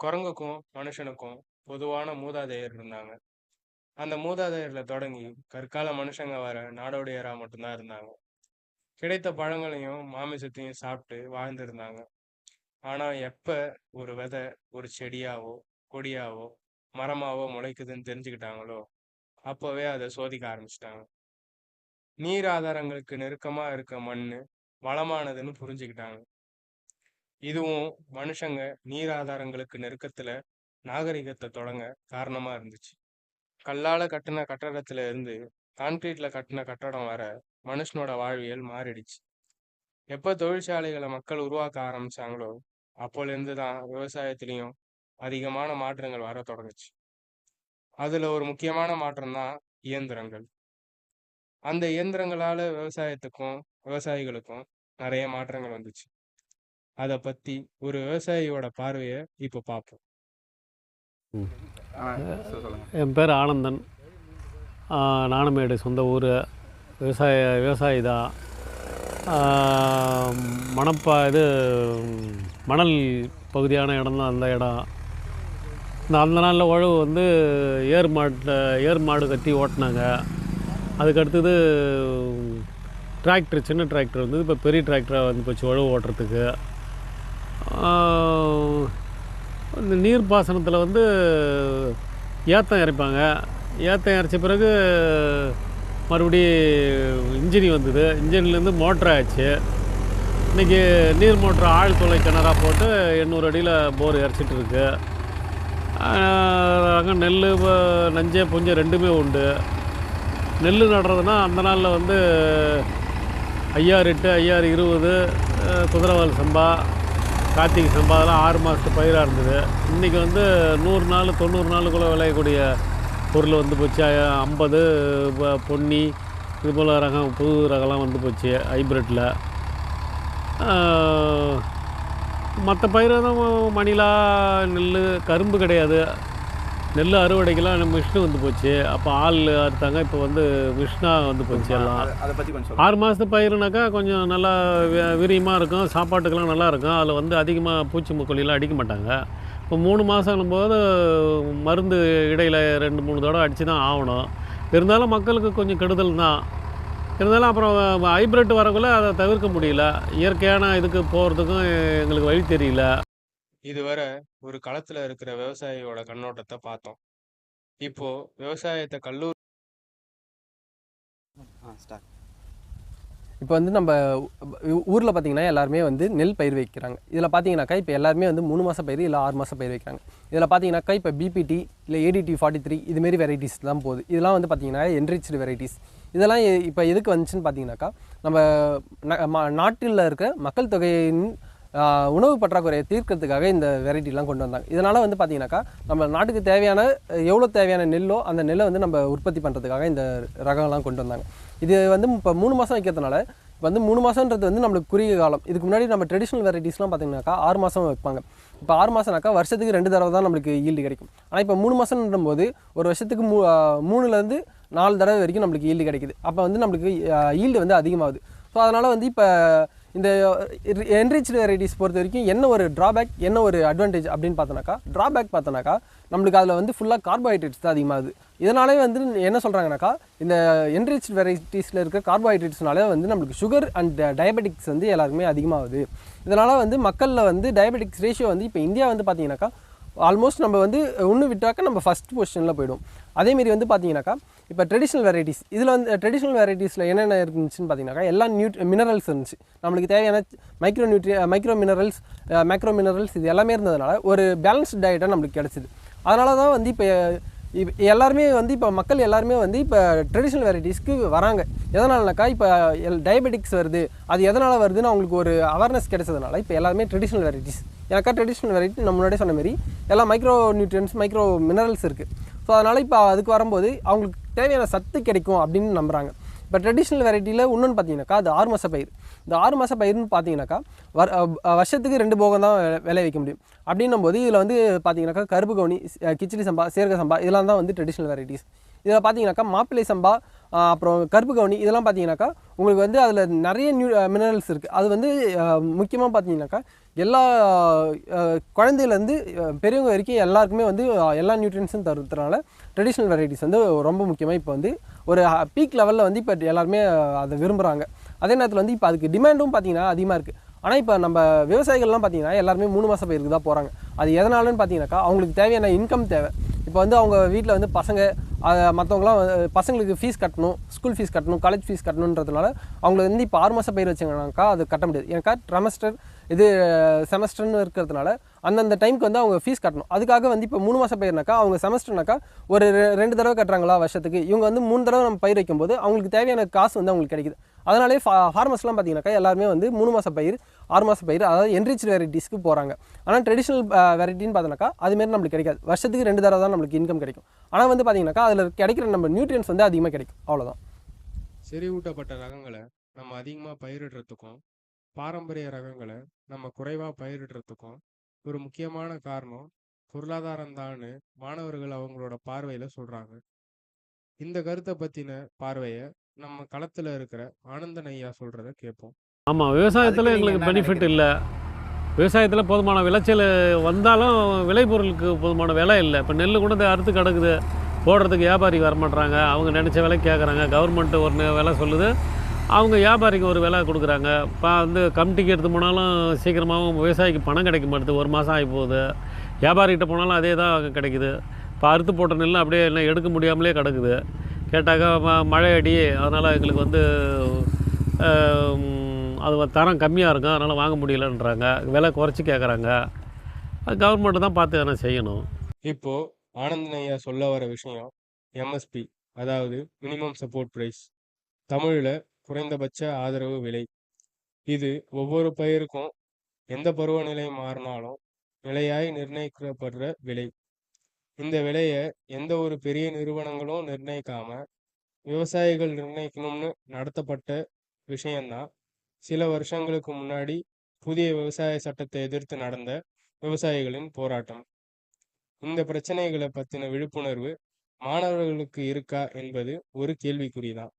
குரங்குக்கும் மனுஷனுக்கும் பொதுவான மூதாதையர் இருந்தாங்க. அந்த மூதாதையர்ல தொடங்கி கற்கால மனுஷங்க வர நாடோடியரா மட்டும்தான் இருந்தாங்க. கிடைத்த பழங்களையும் மாமிசத்தையும் சாப்பிட்டு வாழ்ந்திருந்தாங்க. ஆனா எப்ப ஒரு விதை ஒரு செடியாவோ கொடியாவோ மரமாவோ முளைக்குதுன்னு தெரிஞ்சுக்கிட்டாங்களோ அப்பவே அதை சோதிக்க ஆரம்பிச்சிட்டாங்க. நீர் ஆதாரங்களுக்கு நெருக்கமா இருக்க மண்ணு வளமானதுன்னு புரிஞ்சுக்கிட்டாங்க. இதுவும் மனுஷங்க நீர் ஆதாரங்களுக்கு நெருக்கத்துல நாகரிகத்தை தொடங்க காரணமா இருந்துச்சு. கல்லால கட்டின கட்டடத்துல இருந்து கான்கிரீட்ல கட்டின கட்டடம் வர மனுஷனோட வாழ்வியல் மாறிடுச்சு. எப்ப தொழிற்சாலைகளை மக்கள் உருவாக்க ஆரம்பிச்சாங்களோ அப்போல இருந்து தான் விவசாயத்திலையும் அதிகமான மாற்றங்கள் வர தொடங்குச்சு. அதுல ஒரு முக்கியமான மாற்றம் தான் இயந்திரங்கள். அந்த இயந்திரங்களால விவசாயத்துக்கும் விவசாயிகளுக்கும் நிறைய மாற்றங்கள் வந்துச்சு. அதை பத்தி ஒரு விவசாயியோட பார்வையை இப்போ பார்ப்போம். என் பேர் ஆனந்தன். நாணமேடு சொந்த ஊர். விவசாயி தான். மணல் பகுதியான இடம் தான் அந்த இடம். அந்த நாளில் உழவு வந்து ஏர் மாடு கட்டி ஓட்டினாங்க. அதுக்கடுத்தது டிராக்டர், சின்ன டிராக்டர் வந்து இப்போ பெரிய டிராக்டராக வந்து போச்சு உழவு ஓட்டுறதுக்கு. இந்த நீர் பாசனத்தில் வந்து ஏத்தம் இறைப்பாங்க. ஏத்தம் இறைச்ச பிறகு மறுபடி இன்ஜினி வந்தது. இன்ஜின்லேருந்து மோட்டர் ஆச்சு. இன்றைக்கி நீர் மோட்டர் ஆழ் துளை கிணறாக போட்டு 800 அடியில் போர் இறைச்சிட்டு இருக்கு. அங்கே நெல் நஞ்சை புஞ்சை ரெண்டுமே உண்டு. நெல் நடுறதுனா அந்த நாளில் வந்து 5008 5020 குதிரைவால் சம்பா, கார்த்திகை சம்பா அதெல்லாம் 6 மாதத்து பயிராக இருந்தது. இன்றைக்கி வந்து 100 நாள் 90 நாளுக்குள்ளே விளையக்கூடிய பொருள் வந்து போச்சு. 50 பொன்னி இது போல் ரகம், புது ரகம்லாம் வந்து போச்சு ஹைப்ரிட்டில். மற்ற பயிர் தான் மணிலா, நெல், கரும்பு கிடையாது. நெல் அறுவடைக்கெல்லாம் மிஷினு வந்து போச்சு. அப்போ ஆள் அறுத்தாங்க. இப்போ வந்து மிஷினாக வந்து போச்சு எல்லாம். அதை பற்றி கொஞ்சம் 6 மாதத்து பயிருனாக்கா கொஞ்சம் நல்லா விரியமாக இருக்கும், சாப்பாட்டுக்கெல்லாம் நல்லா இருக்கும். அதில் வந்து அதிகமாக பூச்சி முக்கொல்லிலாம் அடிக்க மாட்டாங்க. இப்போ 3 மாதம் போது மருந்து இடையில் 2-3 தடவை அடித்து தான் ஆகணும். இருந்தாலும் மக்களுக்கு கொஞ்சம் கெடுதல் தான். இருந்தாலும் அப்புறம் ஹைப்ரிட் வரக்குள்ளே அதை தவிர்க்க முடியல. இயற்கையான இதுக்கு போகிறதுக்கும் எங்களுக்கு வழி தெரியல. இதுவரை ஒரு களத்துல இருக்கிற விவசாயியோட கண்ணோட்டத்தை பார்த்தோம். இப்போ விவசாயத்தை இப்போ வந்து நம்ம ஊரில் பார்த்திங்கன்னா எல்லாருமே வந்து நெல் பயிர் வைக்கிறாங்க. இதில் பார்த்தீங்கன்னாக்கா இப்போ எல்லாருமே வந்து 3 மாத பயிர் இல்லை 6 மாத பயிர் வைக்கிறாங்க. இதில் பார்த்தீங்கன்னாக்கா இப்போ பிபிடி இல்லை ADT 43 இதுமாரி வெரைட்டிஸ் தான் போகுது. இதெல்லாம் வந்து பார்த்திங்கன்னா என்ரிச்டு வெரைட்டிஸ். இதெல்லாம் இப்போ எதுக்கு வந்துச்சுன்னு பார்த்தீங்கன்னாக்கா நம்ம நாட்டில் இருக்க மக்கள் தொகையின் உணவு பற்றாக்குறையை தீர்க்கிறதுக்காக இந்த வெரைட்டிலாம் கொண்டு வந்தாங்க. இதனால் வந்து பார்த்திங்கனாக்கா நம்ம நாட்டுக்கு தேவையான எவ்வளோ தேவையான நெல்லோ அந்த நெல்லை வந்து நம்ம உற்பத்தி பண்ணுறதுக்காக இந்த ரகம்லாம் கொண்டு வந்தாங்க. இது வந்து இப்போ 3 மாதம் வைக்கிறதுனால இப்போ வந்து 3 மாதன்றது வந்து நம்மளுக்கு குறுகிய காலம். இதுக்கு முன்னாடி நம்ம ட்ரெடிஷ்னல் வெரைட்டிஸ்லாம் பார்த்திங்கனாக்கா 6 மாதம் வைப்பாங்க. இப்போ 6 மாதம்னாக்கா வருஷத்துக்கு 2 தடவை தான் நம்மளுக்கு ஈல்டு கிடைக்கும். ஆனால் இப்போ 3 மாதம்ன்றும் போது ஒரு வருஷத்துக்கு 3லேருந்து 4 தடவை வரைக்கும் நம்மளுக்கு ஈல்டு கிடைக்குது. அப்போ வந்து நம்மளுக்கு ஈல்டு வந்து அதிகமாகுது. ஸோ அதனால் வந்து இப்போ இந்த என்ரிச்டு வெரைட்டிஸ் பொறுத்த வரைக்கும் என்ன ஒரு ட்ராபேக், என்ன ஒரு அட்வான்டேஜ் அப்படின்னு பார்த்தோன்னாக்கா, ட்ராபேக் பார்த்தோன்னாக்கா நம்மளுக்கு அதில் வந்து ஃபுல்லாக கார்போஹைட்ரேட்ஸ் தான் அதிகமாகுது. இதனாலே வந்து என்ன சொல்கிறாங்கனாக்கா, இந்த என்ரிச்டு வெரைட்டிஸில் இருக்க கார்போஹைட்ரேட்ஸ்னாலே வந்து நம்மளுக்கு சுகர் அண்ட் டயபெட்டிக்ஸ் வந்து எல்லாருக்குமே அதிகமாகுது. இதனால் வந்து மக்களில் வந்து டயபெட்டிக்ஸ் ரேஷியோ வந்து இப்போ இந்தியா வந்து பார்த்திங்கனாக்கா ஆல்மோஸ்ட் நம்ம வந்து ஒன்று விட்டாக்க நம்ம ஃபஸ்ட் பொசிஷனில் போய்டும். அதேமாரி வந்து பார்த்திங்கனாக்கா இப்போ ட்ரெடிஷ்னல் வெரைட்டிஸ், இதில் வந்து ட்ரெடிஷ்னல் வெரைட்டிஸில் என்னென்ன இருந்துச்சுன்னு பார்த்தீங்கன்னாக்கா எல்லா மினரல்ஸ் இருந்துச்சு. நம்மளுக்கு தேவையான மைக்ரோ மினரல்ஸ் இது எல்லாமே இருந்ததுனால ஒரு பேலன்ஸ்டு டயட்டாக நம்மளுக்கு கிடச்சிது. அதனால தான் வந்து இப்போ எல்லாருமே வந்து இப்போ மக்கள் எல்லாருமே வந்து இப்போ ட்ரெடிஷ்னல் வெரைட்டிஸ்க்கு வராங்க. எதனாலனாக்கா இப்போ டயபெட்டிக்ஸ் வருது, அது எதனால் வருதுன்னு அவங்களுக்கு ஒரு அவேர்னஸ் கிடைச்சதுனால இப்போ எல்லாருமே ட்ரெடிஷ்னல் வெரைட்டிஸ். எனக்கா ட்ரெடிஷ்னல் வெரைட்டி நம்ம முன்னாடியே சொன்ன மாதிரி எல்லாம் மைக்ரோ மினரல்ஸ் இருக்குது. ஸோ அதனால் இப்போ அதுக்கு வரும்போது அவங்களுக்கு தேவையான சத்து கிடைக்கும் அப்படின்னு நம்புகிறாங்க. இப்போ ட்ரெடிஷ்னல் வெரைட்டியில் இன்னொன்று பார்த்தீங்கன்னாக்கா அது 6 மாத பயிர். இந்த 6 மாத பயிர்னு பார்த்தீங்கன்னாக்கா வருஷத்துக்கு 2 போகம் தான் விளைவிக்க முடியும். அப்படின்னும் போது இதில் வந்து பார்த்தீங்கன்னாக்கா கருப்பு கவுனி, கிச்சிலி சம்பா, சீரக சம்பா இதெல்லாம் தான் வந்து ட்ரெடிஷ்னல் வெரைட்டிஸ். இதில் பார்த்தீங்கன்னாக்கா மாப்பிள்ளை சம்பா, அப்புறம் கருப்பு கவுனி இதெல்லாம் பார்த்தீங்கன்னாக்கா உங்களுக்கு வந்து அதில் நிறைய மினரல்ஸ் இருக்குது. அது வந்து முக்கியமாக பார்த்தீங்கன்னாக்கா எல்லா குழந்தையிலேருந்து பெரியவங்க வரைக்கும் எல்லாருக்குமே வந்து எல்லா நியூட்ரியன்ஸும் தருறதுனால ட்ரெடிஷ்னல் வெரைட்டிஸ் வந்து ரொம்ப முக்கியமாக இப்போ வந்து ஒரு பீக் லெவலில் வந்து இப்போ எல்லாருமே அதை விரும்புகிறாங்க. அதே நேரத்தில் வந்து இப்போ அதுக்கு டிமாண்டும் பார்த்தீங்கன்னா அதிகமாக இருக்குது. ஆனால் இப்போ நம்ம விவசாயிகள்லாம் பார்த்தீங்கன்னா எல்லாருமே 3 மாத பயிருக்கு தான் போகிறாங்க. அது எதனாலன்னு பார்த்தீங்கன்னாக்கா அவங்களுக்கு தேவையான இன்கம் தேவை. இப்போ வந்து அவங்க வீட்டில் வந்து பசங்க மற்றவங்களாம் பசங்களுக்கு ஃபீஸ் கட்டணும், ஸ்கூல் ஃபீஸ் கட்டணும், காலேஜ் ஃபீஸ் கட்டணுன்றதுனால அவங்களுக்கு வந்து இப்போ 6 மாத பயிர் வச்சாங்கனாக்கா அது கட்ட முடியாது. ஏன்னாக்கா ட்ரெமஸ்டர் இது செமஸ்டர்னு இருக்கிறதுனால அந்தந்த டைமுக்கு வந்து அவங்க ஃபீஸ் கட்டணும். அதுக்காக வந்து இப்போ 3 மாத பயிர்னாக்கா அவங்க செமஸ்டர்னாக்கா ஒரு 2 தடவை கட்டுறாங்களா வருஷத்துக்கு, இவங்க வந்து 3 தடவை நம்ம பயிர் வைக்கும்போது அவங்களுக்கு தேவையான காசு வந்து அவங்களுக்கு கிடைக்குது. அதனாலே ஃபார்மர்ஸ்லாம் பார்த்தீங்கன்னாக்கா எல்லாருமே வந்து 3 மாத பயிர் 6 மாத பயிர் அதாவது என்ரிச் வெரைட்டிஸ்க்கு போகிறாங்க. ஆனால் ட்ரெடிஷ்னல் வெரைட்டின்னு பார்த்தோன்னாக்கா அதுமாரி நம்மளுக்கு கிடைக்காது. வருஷத்துக்கு 2 தடவை தான் நம்மளுக்கு இன்கம் கிடைக்கும். ஆனால் வந்து பார்த்தீங்கன்னாக்கா அதில் கிடைக்கிற நம்ம நியூட்ரியன்ஸ் வந்து அதிகமாக கிடைக்கும். அவ்வளோதான். செறிவூட்டப்பட்ட ரகங்களை நம்ம அதிகமாக பயிரிடுறதுக்கும் பாரம்பரிய ரகங்களை நம்ம குறைவாக பயிரிடுறதுக்கும் ஒரு முக்கியமான காரணம் பொருளாதாரம் தான்னு மாணவர்கள் அவங்களோட பார்வையில் சொல்கிறாங்க. இந்த கருத்தை பற்றின பார்வையை நம்ம களத்தில் இருக்கிற ஆனந்தன் ஐயா சொல்கிறத கேட்போம். ஆமாம், விவசாயத்தில் எங்களுக்கு பெனிஃபிட் இல்லை. விவசாயத்தில் போதுமான விளைச்சல் வந்தாலும் விளைபொருளுக்கு போதுமான விலை இல்லை. இப்போ நெல் கூட அறுத்து கிடக்குது, போடுறதுக்கு வியாபாரி வரமாட்றாங்க. அவங்க நினச்ச விலை கேட்குறாங்க. கவர்மெண்ட்டு ஒரு விலை சொல்லுது, அவங்க வியாபாரிக்கு ஒரு விலை கொடுக்குறாங்க. இப்போ வந்து கமிட்டிக்கு எடுத்து போனாலும் சீக்கிரமாகவும் விவசாயிக்கு பணம் கிடைக்க மாட்டுது. 1 மாதம் ஆகி போகுது. வியாபாரிகிட்ட போனாலும் அதே தான் கிடைக்குது. இப்போ அறுத்து போட்ட நெல் அப்படியே என்ன எடுக்க முடியாமலே கிடக்குது. கேட்டாக்கா மழை அடி, அதனால் எங்களுக்கு வந்து அது தரம் கம்மியாக இருக்கும், அதனால் வாங்க முடியலன்றாங்க. விலை குறைச்சி கேட்குறாங்க. அது கவர்மெண்ட்டு தான் பார்த்து எதனா செய்யணும். இப்போது ஆனந்தன் ஐயா சொல்ல வர விஷயம் எம்எஸ்பி, அதாவது மினிமம் சப்போர்ட் ப்ரைஸ், தமிழில் குறைந்தபட்ச ஆதரவு விலை. இது ஒவ்வொரு பயிருக்கும் எந்த பருவநிலை மாறினாலும் நிலையாய் நிர்ணயிக்கப்படுற விலை. இந்த விலையை எந்த ஒரு பெரிய நிறுவனங்களும் நிர்ணயிக்காம விவசாயிகள் நிர்ணயிக்கணும்னு நடத்தப்பட்ட விஷயம்தான் சில வருஷங்களுக்கு முன்னாடி புதிய விவசாய சட்டத்தை எதிர்த்து நடந்த விவசாயிகளின் போராட்டம். இந்த பிரச்சனைகளை பற்றின விழிப்புணர்வு மாணவர்களுக்கு இருக்கா என்பது ஒரு கேள்விக்குறிதான்.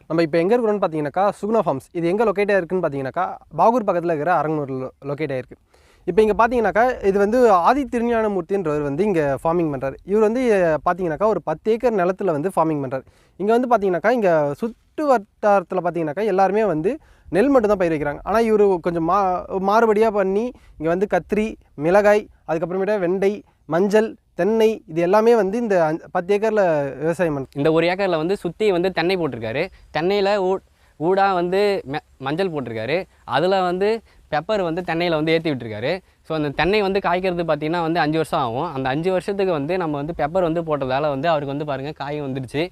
நம்ம இப்போ எங்கே இருக்கிறோன்னு பார்த்தீங்கன்னாக்கா சுகுணா ஃபார்ம்ஸ். இது எங்கே லொக்கேட் ஆகிருக்குன்னு பார்த்தீங்கன்னாக்கா பாகூர் பக்கத்தில் இருக்கிற அரங்கனூர் லொக்கேட் ஆகிருக்கு. இப்போ இங்கே பார்த்தீங்கன்னாக்கா இது வந்து ஆதி திருஞானமூர்த்தின்றவர் வந்து இங்கே ஃபார்மிங் பண்ணுறாரு. இவர் வந்து பார்த்தீங்கன்னாக்கா ஒரு 10 ஏக்கர் நிலத்தில் வந்து ஃபார்மிங் பண்ணுறாரு. இங்கே வந்து பார்த்தீங்கன்னாக்கா இங்கே சுற்று வட்டாரத்தில் பார்த்தீங்கன்னாக்கா எல்லாருமே வந்து நெல் மட்டும் தான் பயிர் வைக்கிறாங்க. ஆனால் இவர் கொஞ்சம் மாறுபடியாக பண்ணி இங்கே வந்து கத்திரி, மிளகாய், அதுக்கப்புறமேட்டா வெண்டை, மஞ்சள், தென்னை இது எல்லாமே வந்து இந்த 10 ஏக்கரில் விவசாயம் பண்ணுறாங்க. இந்த 1 ஏக்கரில் வந்து சுற்றி வந்து தென்னை போட்டிருக்காரு. தென்னையில் ஊடாக வந்து மஞ்சள் போட்டிருக்காரு. அதில் வந்து பெப்பர் வந்து தென்னையில் வந்து ஏற்றி விட்டுருக்காரு. ஸோ அந்த தென்னை வந்து காய்க்கிறது பார்த்திங்கன்னா வந்து 5 வருஷம் ஆகும். அந்த 5 வருஷத்துக்கு வந்து நம்ம வந்து பெப்பர் வந்து போட்டதால் வந்து அவருக்கு வந்து பாருங்கள் காய் வந்துடுச்சு.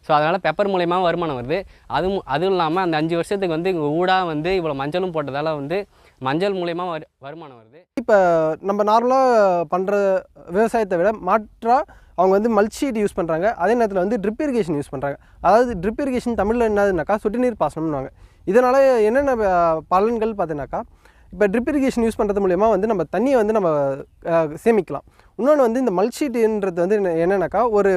ஸோ அதனால் பெப்பர் மூலயமா வருமானம் வருது. அதுவும் இல்லாமல் அந்த 5 வருஷத்துக்கு வந்து ஊடாக வந்து இவ்வளோ மஞ்சளும் போட்டதால் வந்து மஞ்சள் மூலயமா வருமானம் வருது. இப்போ நம்ம நார்மலாக பண்ணுற விவசாயத்தை விட மாற்றாக அவங்க வந்து மல்ச்சீட் யூஸ் பண்ணுறாங்க. அதே நேரத்தில் வந்து ட்ரிப் இரிகேஷன் யூஸ் பண்ணுறாங்க. அதாவது ட்ரிப் இரிகேஷன் தமிழில் என்னதுனாக்கா சொட்டு நீர் பாசனம்னுவாங்க. இதனால் என்னென்ன பலன்கள் பார்த்தீங்கன்னாக்கா, இப்போ ட்ரிப் இரிகேஷன் யூஸ் பண்ணுறது மூலயமா வந்து நம்ம தண்ணியை வந்து நம்ம சேமிக்கலாம். இன்னொன்று வந்து இந்த மல்ச்சீட்டுன்றது வந்து என்னென்னாக்கா ஒரு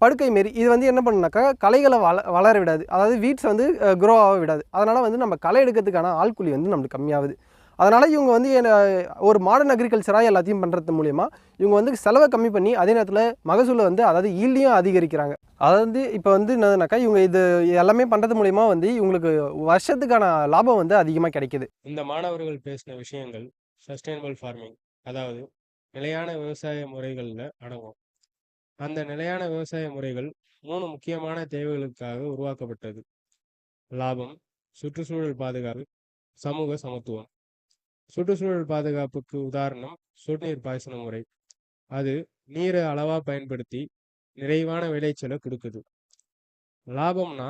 படுக்கை மாரி. இது வந்து என்ன பண்ணுனாக்கா களைகளை வளர விடாது. அதாவது வீட்ஸ் வந்து க்ரோ ஆக விடாது. அதனால் வந்து நம்ம களை எடுக்கிறதுக்கான ஆள்கூலி வந்து நம்மளுக்கு கம்மியாகுது. அதனால் இவங்க வந்து ஒரு மாடர்ன் அக்ரிகல்ச்சராக எல்லாத்தையும் பண்ணுறது மூலிமா இவங்க வந்து செலவை கம்மி பண்ணி அதே நேரத்தில் மகசூலை வந்து அதாவது ஈல்டையும் அதிகரிக்கிறாங்க. அதாவது இப்போ வந்து என்னதுனாக்கா இவங்க இது எல்லாமே பண்ணுறது மூலிமா வந்து இவங்களுக்கு வருஷத்துக்கான லாபம் வந்து அதிகமாக கிடைக்கிது. இந்த மாணவர்கள் பேசின விஷயங்கள் சஸ்டைனபிள் ஃபார்மிங், அதாவது நிலையான விவசாய முறைகளில் அடங்கும். அந்த நிலையான விவசாய முறைகள் 3 முக்கியமான தேவைகளுக்காக உருவாக்கப்பட்டது: லாபம், சுற்றுச்சூழல் பாதுகாப்பு, சமூக சமத்துவம். சுற்றுச்சூழல் பாதுகாப்புக்கு உதாரணம் சொட்டுநீர் பாசன முறை. அது நீரை அளவாக பயன்படுத்தி நிறைவான விளைச்சலை கொடுக்குது. லாபம்னா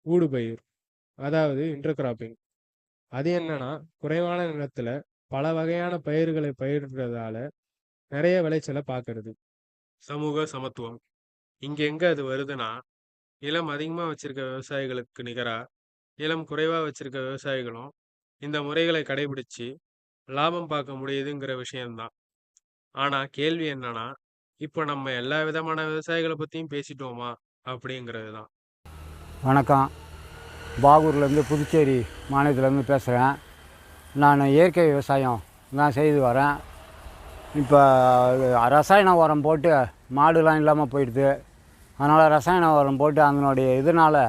ஊடுபயிர், அதாவது இன்டர்கிராப்பிங். அது என்னன்னா குறைவான நிலத்துல பல வகையான பயிர்களை பயிரிடுறதால நிறைய விளைச்சலை பார்க்கறது. சமூக சமத்துவம் இங்க எங்க அது வருதுன்னா, நிலம் அதிகமா வச்சிருக்க விவசாயிகளுக்கு நிகரா நிலம் குறைவா வச்சிருக்க விவசாயிகளும் இந்த முறைகளை கடைபிடிச்சு லாபம் பார்க்க முடியுதுங்கிற விஷயம்தான். ஆனா கேள்வி என்னன்னா, இப்போ நம்ம எல்லா விதமான விவசாயிகளை பத்தியும் பேசிட்டோமா அப்படிங்கிறது தான். வணக்கம். பாகூர்லேருந்து புதுச்சேரி மாநிலத்திலேருந்து பேசுகிறேன். நான் இயற்கை விவசாயம் தான் செய்து வரேன். இப்போ ரசாயன உரம் போட்டு மாடுலாம் இல்லாமல் போயிடுது. அதனால் ரசாயன உரம் போட்டு அதனுடைய இதனால்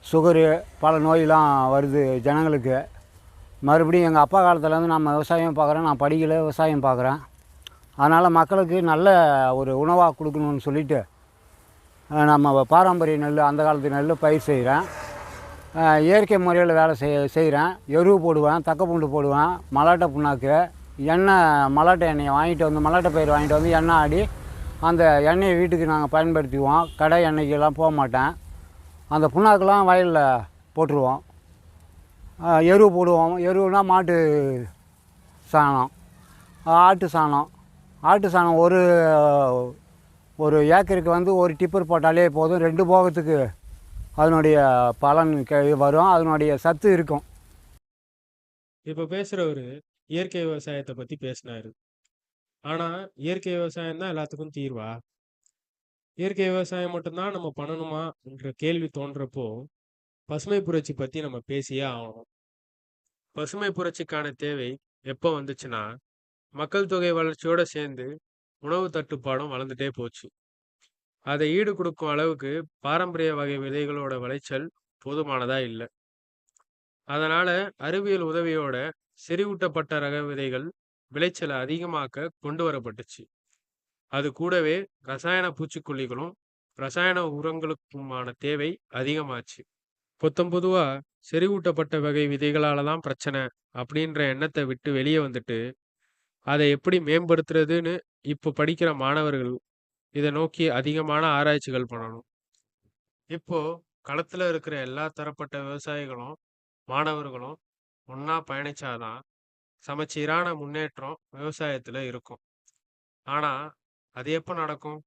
சுகரு பல நோயெலாம் வருது ஜனங்களுக்கு. மறுபடியும் எங்கள் அப்பா காலத்துலேருந்து நம்ம விவசாயம் பார்க்குறேன், நான் படிக்கல, விவசாயம் பார்க்குறேன். அதனால் மக்களுக்கு நல்ல ஒரு உணவாக கொடுக்கணும்னு சொல்லிட்டு நம்ம பாரம்பரிய நெல், அந்த காலத்து நெல் பயிர் செய்கிறேன். இயற்கை முறையில் வேலை செய்கிறேன். எருவு போடுவேன், தக்கப்பூண்டு போடுவேன், மலாட்டை புண்ணாக்கு, எண்ணெய், மலாட்டை எண்ணெயை வாங்கிட்டு வந்து, மலாட்டை பயிர் வாங்கிட்டு வந்து எண்ணெய் ஆடி அந்த எண்ணெயை வீட்டுக்கு நாங்கள் பயன்படுத்திக்குவோம். கடை எண்ணெய்க்கெல்லாம் போக மாட்டேன். அந்த புண்ணாக்கெல்லாம் வயலில் போட்டுருவோம். எருவு போடுவோம். எருவுனா மாட்டு சாணம், ஆட்டு சாணம். ஆட்டு சாணம் ஒரு ஏக்கருக்கு வந்து ஒரு டிப்பர் போட்டாலே போதும். 2 போகத்துக்கு அதனுடைய பலன் வரும், அதனுடைய சத்து இருக்கும். இப்ப பேசுறவரு இயற்கை விவசாயத்தை பத்தி பேசினாரு. ஆனா இயற்கை விவசாயம் தான் எல்லாத்துக்கும் தீர்வா? இயற்கை விவசாயம் மட்டும்தான் நம்ம பண்ணணுமா என்ற கேள்வி தோன்றப்போ பசுமை புரட்சி பத்தி நம்ம பேசியே ஆகணும். பசுமை புரட்சிக்கான தேவை எப்போ வந்துச்சுன்னா, மக்கள் தொகை வளர்ச்சியோட சேர்ந்து உணவு தட்டுப்பாடும் வளர்ந்துட்டே போச்சு. அதை ஈடு கொடுக்கும் அளவுக்கு பாரம்பரிய வகை விதைகளோட விளைச்சல் போதுமானதா இல்லை. அதனால அறிவியல் உதவியோட செறிவூட்டப்பட்ட ரக விதைகள் விளைச்சலை அதிகமாக்க கொண்டு வரப்பட்டுச்சு. அது கூடவே ரசாயன பூச்சிக்கொல்லிகளும் ரசாயன உரங்களுக்குமான தேவை அதிகமாச்சு. பொதுவா செறிவூட்டப்பட்ட வகை விதைகளால தான் பிரச்சனை அப்படின்ற எண்ணத்தை விட்டு வெளியே வந்துட்டு, அதை எப்படி மேம்படுத்துறதுன்னு இப்போ படிக்கிற மாணவர்கள் இதை நோக்கி அதிகமான ஆராய்ச்சிகள் பண்ணணும். இப்போ களத்துல இருக்கிற எல்லா தரப்பட்ட விவசாயிகளும் மாணவர்களும் ஒண்ணா பயணிச்சாதான் சமச்சீரான முன்னேற்றம் விவசாயத்துல இருக்கும். ஆனா அது எப்போ நடக்கும்?